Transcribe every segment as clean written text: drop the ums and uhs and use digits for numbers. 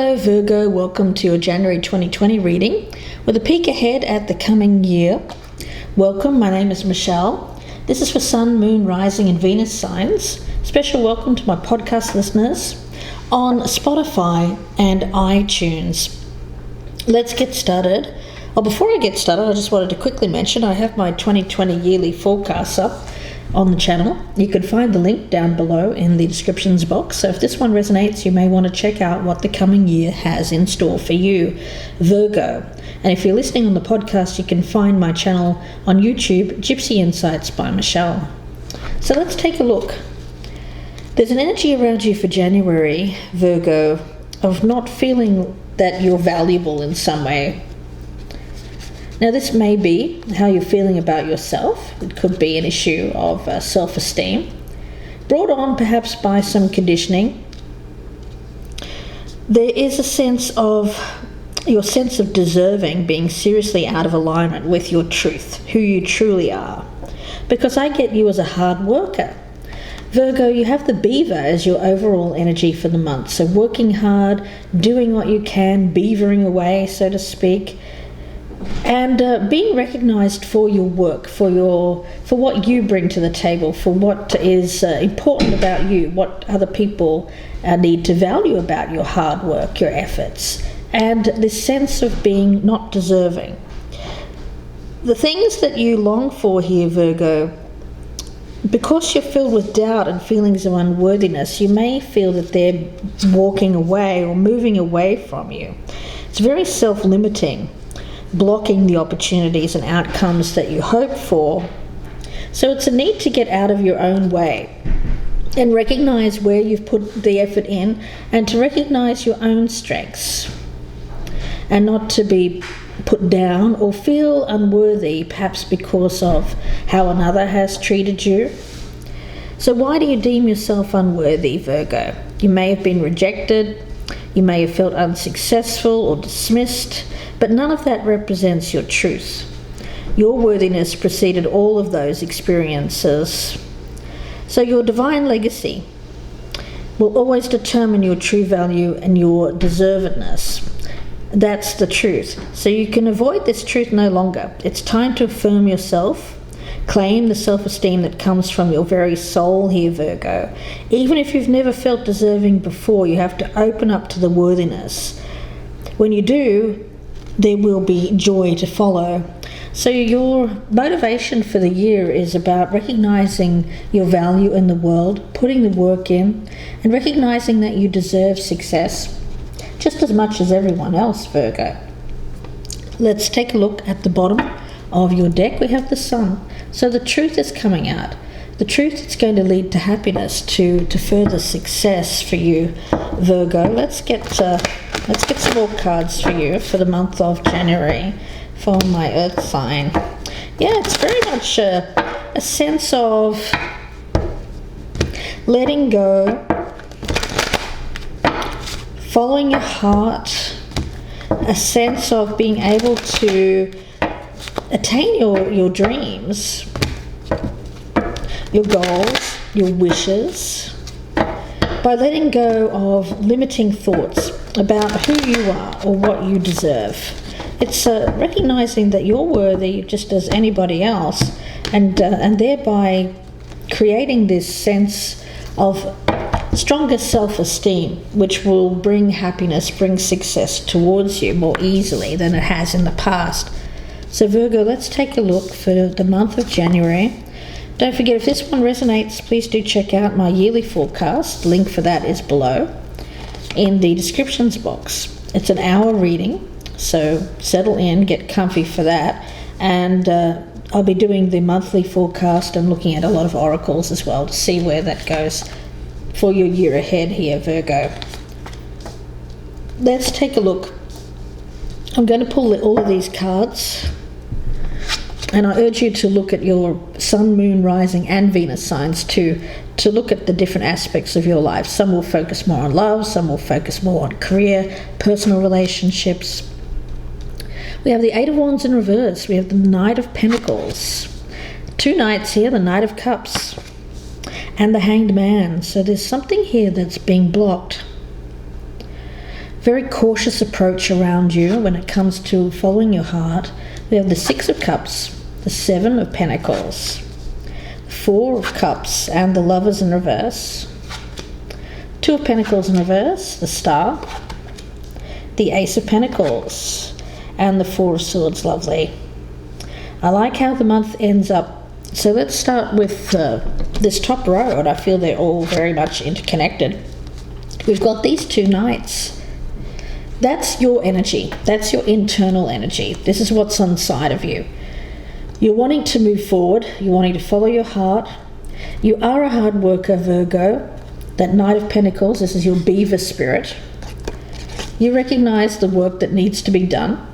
Hello Virgo, welcome to your January 2020 reading with a peek ahead at the coming year. Welcome, my name is Michelle. This is for Sun, Moon, Rising and Venus signs. Special welcome to my podcast listeners on Spotify and iTunes. Let's get started. Before I get started, I just wanted to quickly mention I have my 2020 yearly forecast up on the channel. You can find the link down below in the descriptions box. So if this one resonates, you may want to check out what the coming year has in store for you, Virgo. And if you're listening on the podcast, you can find my channel on YouTube, Gypsy Insights by Michelle. So let's take a look. There's an energy around you for January, Virgo, of not feeling that you're valuable in some way. Now, this may be how you're feeling about yourself. It could be an issue of self-esteem, brought on perhaps by some conditioning. There is a sense of your sense of deserving being seriously out of alignment with your truth, who you truly are. Because I get you as a hard worker. Virgo, you have the beaver as your overall energy for the month. So working hard, doing what you can, beavering away, so to speak. And being recognized for your work, for what you bring to the table, for what is important about you, what other people need to value about your hard work, your efforts, and this sense of being not deserving. The things that you long for here, Virgo, because you're filled with doubt and feelings of unworthiness, you may feel that they're walking away or moving away from you. It's very self-limiting, blocking the opportunities and outcomes that you hope for. So it's a need to get out of your own way and recognize where you've put the effort in and to recognize your own strengths and not to be put down or feel unworthy, perhaps because of how another has treated you. So why do you deem yourself unworthy, Virgo? You may have been rejected, you may have felt unsuccessful or dismissed, but none of that represents your truth. Your worthiness preceded all of those experiences. So your divine legacy will always determine your true value and your deservedness. That's the truth. So you can avoid this truth no longer. It's time to affirm yourself, claim the self-esteem that comes from your very soul here, Virgo. Even if you've never felt deserving before, you have to open up to the worthiness. When you do, there will be joy to follow. So your motivation for the year is about recognizing your value in the world, putting the work in, and recognizing that you deserve success just as much as everyone else, Virgo. Let's take a look at the bottom of your deck. We have the Sun. So the truth is coming out. The truth that's going to lead to happiness, to further success for you, Virgo. Let's get some more cards for you for the month of January for my Earth sign. Yeah, it's very much a sense of letting go, following your heart, a sense of being able to attain your dreams, your goals, your wishes, by letting go of limiting thoughts about who you are or what you deserve. It's recognizing that you're worthy just as anybody else, and thereby creating this sense of stronger self-esteem, which will bring happiness, bring success towards you more easily than it has in the past. So Virgo, let's take a look for the month of January. Don't forget, if this one resonates, please do check out my yearly forecast. The link for that is below in the descriptions box. It's an hour reading, so settle in, get comfy for that. And I'll be doing the monthly forecast and looking at a lot of oracles as well to see where that goes for your year ahead here, Virgo. Let's take a look. I'm going to pull all of these cards, and I urge you to look at your Sun, Moon, Rising and Venus signs to look at the different aspects of your life. Some will focus more on love, some will focus more on career, personal relationships. We have the Eight of Wands in reverse. We have the Knight of Pentacles. Two Knights here, the Knight of Cups and the Hanged Man. So there's something here that's being blocked. very cautious approach around you when it comes to following your heart. We have the Six of Cups, the Seven of Pentacles, the Four of Cups, and the Lovers in reverse. Two of Pentacles in reverse, the Star, the Ace of Pentacles, and the Four of Swords. Lovely. I like how the month ends up. So let's start with this top row, and I feel they're all very much interconnected. We've got these two knights. That's your energy. That's your internal energy. This is what's inside of you. You're wanting to move forward. You're wanting to follow your heart. You are a hard worker, Virgo. That Knight of Pentacles, this is your beaver spirit. You recognize the work that needs to be done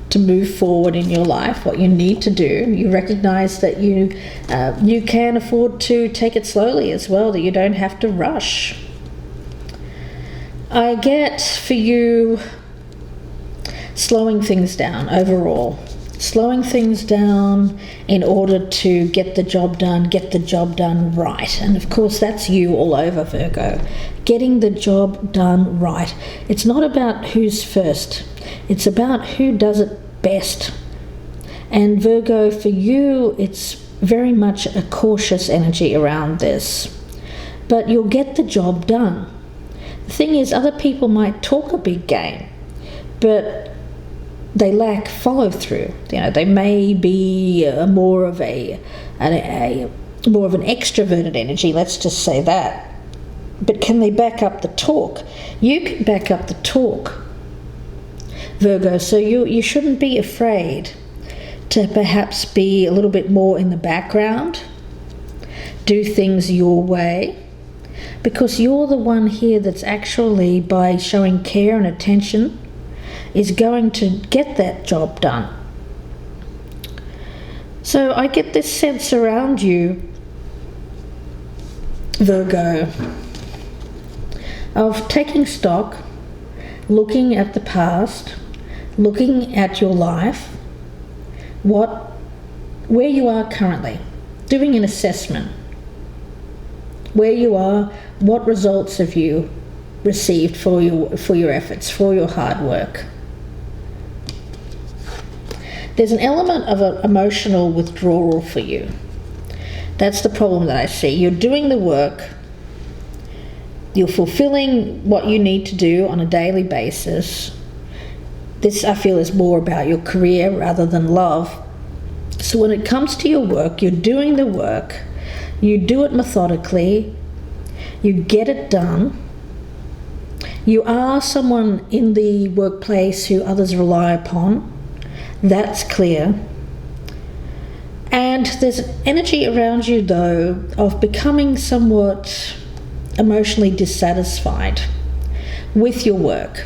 to move forward in your life, what you need to do. You recognize that you can afford to take it slowly as well, that you don't have to rush. I get for you slowing things down overall. Slowing things down in order to get the job done right. And of course, that's you all over, Virgo. Getting the job done right. It's not about who's first. It's about who does it best. And Virgo, for you, it's very much a cautious energy around this. But you'll get the job done. The thing is, other people might talk a big game, but they lack follow through. You know, they may be more of an extroverted energy. Let's just say that. But can they back up the talk? You can back up the talk, Virgo. So you shouldn't be afraid to perhaps be a little bit more in the background. Do things your way, because you're the one here that's actually, by showing care and attention, is going to get that job done. So I get this sense around you, Virgo, of taking stock, looking at the past, looking at your life, where you are currently, doing an assessment. Where you are, what results have you received for your efforts, for your hard work. There's an element of an emotional withdrawal for you. That's the problem that I see. You're doing the work. You're fulfilling what you need to do on a daily basis. This, I feel, is more about your career rather than love. So when it comes to your work, you're doing the work. You do it methodically. You get it done. You are someone in the workplace who others rely upon. That's clear. And there's an energy around you, though, of becoming somewhat emotionally dissatisfied with your work.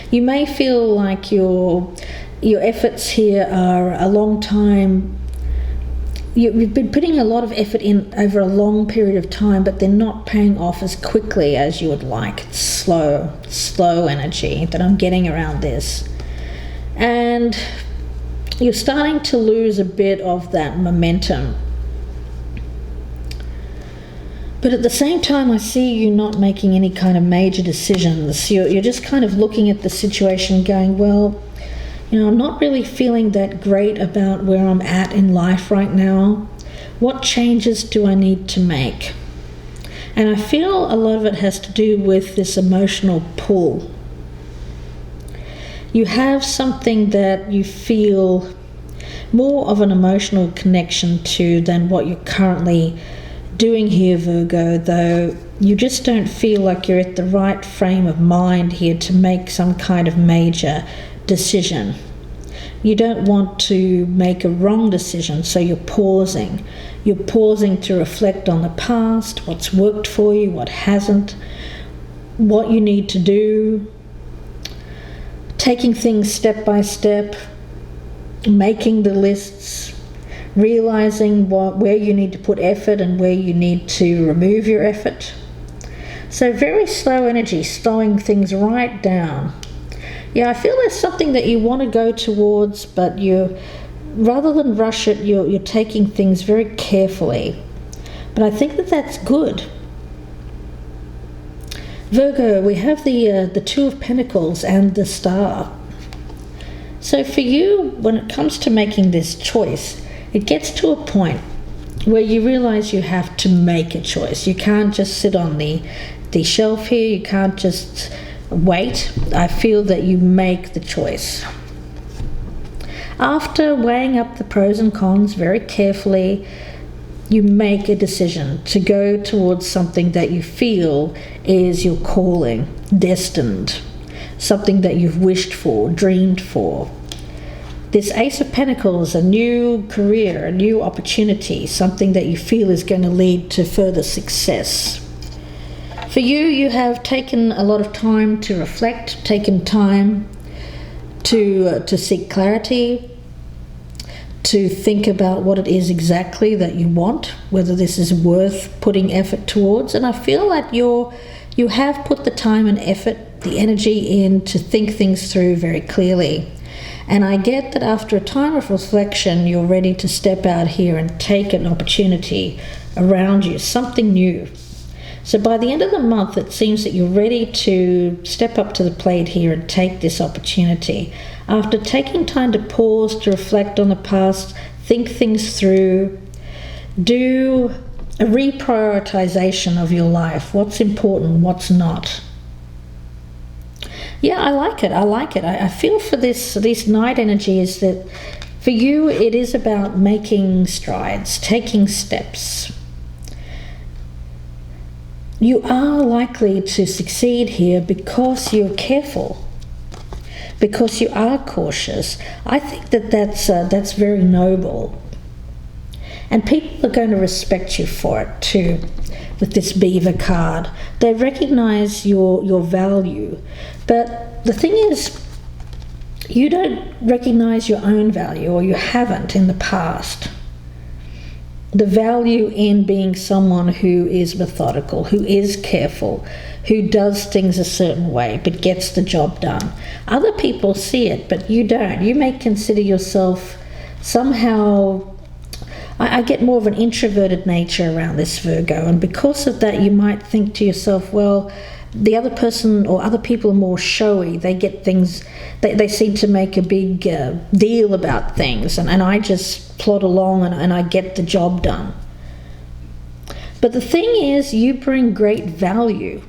You may feel like your efforts here are a long time. You've been putting a lot of effort in over a long period of time, but they're not paying off as quickly as you would like. It's slow energy that I'm getting around this. And you're starting to lose a bit of that momentum. But at the same time, I see you not making any kind of major decisions. You're just kind of looking at the situation going, well, I'm not really feeling that great about where I'm at in life right now. What changes do I need to make? And I feel a lot of it has to do with this emotional pull. You have something that you feel more of an emotional connection to than what you're currently doing here, Virgo, though you just don't feel like you're at the right frame of mind here to make some kind of major decision. You don't want to make a wrong decision, so you're pausing. You're pausing to reflect on the past, what's worked for you, what hasn't, what you need to do, taking things step by step, making the lists, realizing where you need to put effort and where you need to remove your effort. So very slow energy, slowing things right down. Yeah, I feel there's something that you want to go towards, but rather than rush it, you're taking things very carefully. But I think that that's good. Virgo, we have the Two of Pentacles and the Star. So for you, when it comes to making this choice, it gets to a point where you realize you have to make a choice. You can't just sit on the shelf here. You can't just wait. I feel that you make the choice. After weighing up the pros and cons very carefully, you make a decision to go towards something that you feel is your calling, destined, something that you've wished for, dreamed for. This Ace of Pentacles, a new career, a new opportunity, something that you feel is going to lead to further success. For you, you have taken a lot of time to reflect, taken time to seek clarity, to think about what it is exactly that you want, whether this is worth putting effort towards. And I feel like you have put the time and effort, the energy in to think things through very clearly. And I get that after a time of reflection, you're ready to step out here and take an opportunity around you, something new. So by the end of the month, it seems that you're ready to step up to the plate here and take this opportunity. After taking time to pause, to reflect on the past, think things through, do a reprioritization of your life. What's important, what's not. Yeah, I like it. I feel for this night energy is that for you, it is about making strides, taking steps. You are likely to succeed here because you're careful, because you are cautious. I think that's very noble. And people are going to respect you for it too, with this beaver card. They recognize your value. But the thing is, you don't recognize your own value, or you haven't in the past. The value in being someone who is methodical, who is careful, who does things a certain way but gets the job done. Other people see it, but you don't. You may consider yourself somehow... I get more of an introverted nature around this, Virgo, and because of that you might think to yourself, well, the other person or other people are more showy. They get things, they seem to make a big deal about things, and I just plod along and I get the job done. But the thing is, you bring great value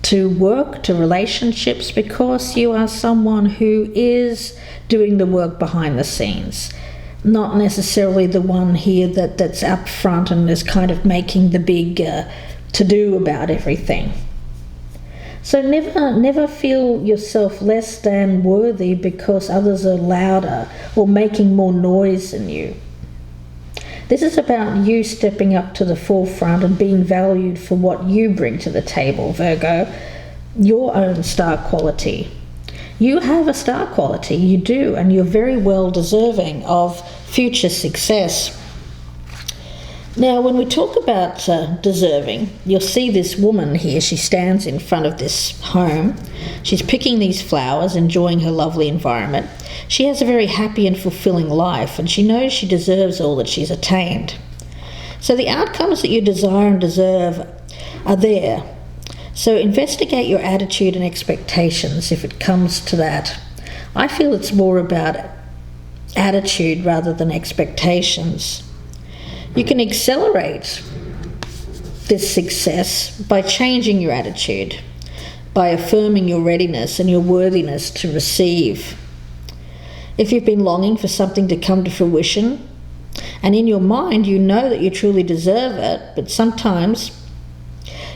to work, to relationships, because you are someone who is doing the work behind the scenes. Not necessarily the one here that's up front and is kind of making the big to-do about everything. So never feel yourself less than worthy because others are louder or making more noise than you. This is about you stepping up to the forefront and being valued for what you bring to the table, Virgo, your own star quality. You have a star quality, you do, and you're very well deserving of future success. Now, when we talk about deserving, you'll see this woman here. She stands in front of this home. She's picking these flowers, enjoying her lovely environment. She has a very happy and fulfilling life, and she knows she deserves all that she's attained. So the outcomes that you desire and deserve are there. So investigate your attitude and expectations if it comes to that. I feel it's more about attitude rather than expectations. You can accelerate this success by changing your attitude, by affirming your readiness and your worthiness to receive. If you've been longing for something to come to fruition, and in your mind you know that you truly deserve it, but sometimes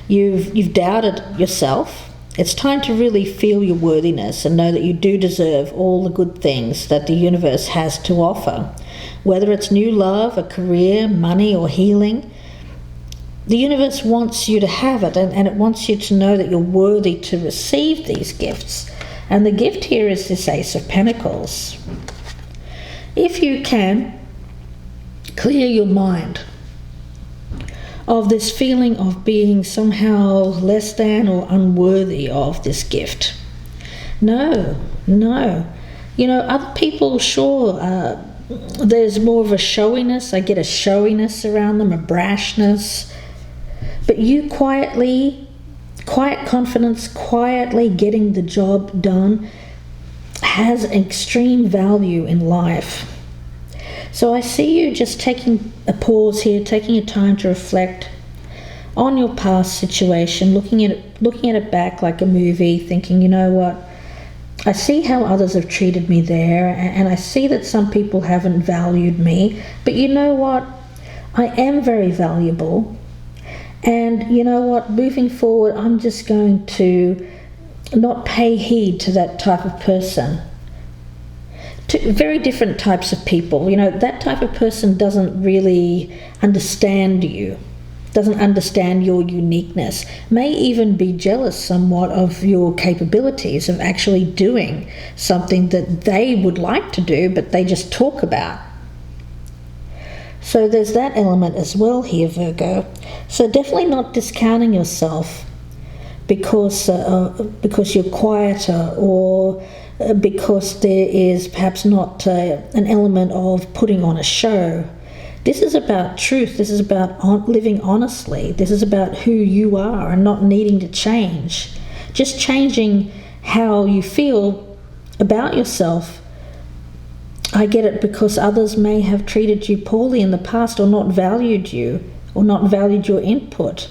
you've doubted yourself, it's time to really feel your worthiness and know that you do deserve all the good things that the universe has to offer. Whether it's new love, a career, money, or healing, the universe wants you to have it, and it wants you to know that you're worthy to receive these gifts. And the gift here is this Ace of Pentacles. If you can, clear your mind of this feeling of being somehow less than or unworthy of this gift. No. You know, other people, sure, there's more of a showiness. I get a showiness around them, a brashness. But you quietly quiet confidence, quietly getting the job done, has extreme value in life. So I see you just taking a pause here, taking a time to reflect on your past situation, looking at it back like a movie, thinking, you know what, I see how others have treated me there, and I see that some people haven't valued me, but you know what, I am very valuable, and you know what, moving forward, I'm just going to not pay heed to that type of person. To very different types of people, you know, that type of person doesn't really understand you, doesn't understand your uniqueness, may even be jealous somewhat of your capabilities of actually doing something that they would like to do, but they just talk about. So there's that element as well here, Virgo. So definitely not discounting yourself because you're quieter, or because there is perhaps not an element of putting on a show. This is about truth. This is about living honestly. This is about who you are and not needing to change. Just changing how you feel about yourself. I get it, because others may have treated you poorly in the past, or not valued you, or not valued your input.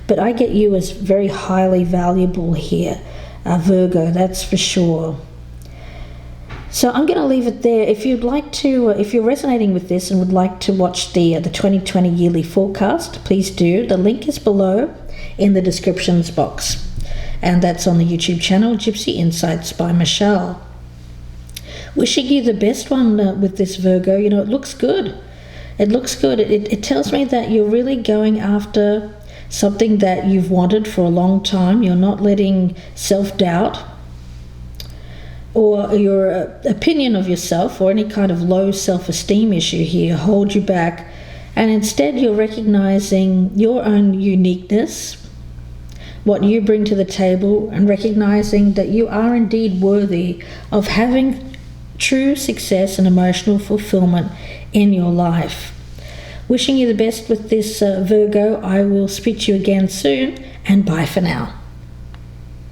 But I get you as very highly valuable here, Virgo, that's for sure. So I'm going to leave it there. If you'd like to, if you're resonating with this and would like to watch the 2020 yearly forecast, please do. The link is below in the descriptions box. And that's on the YouTube channel, Gypsy Insights by Michelle. Wishing you the best one with this, Virgo. You know, it looks good. It looks good. It tells me that you're really going after something that you've wanted for a long time. You're not letting self-doubt or your opinion of yourself, or any kind of low self-esteem issue here, hold you back. And instead you're recognizing your own uniqueness, what you bring to the table, and recognizing that you are indeed worthy of having true success and emotional fulfillment in your life. Wishing you the best with this, Virgo. I will speak to you again soon, and bye for now.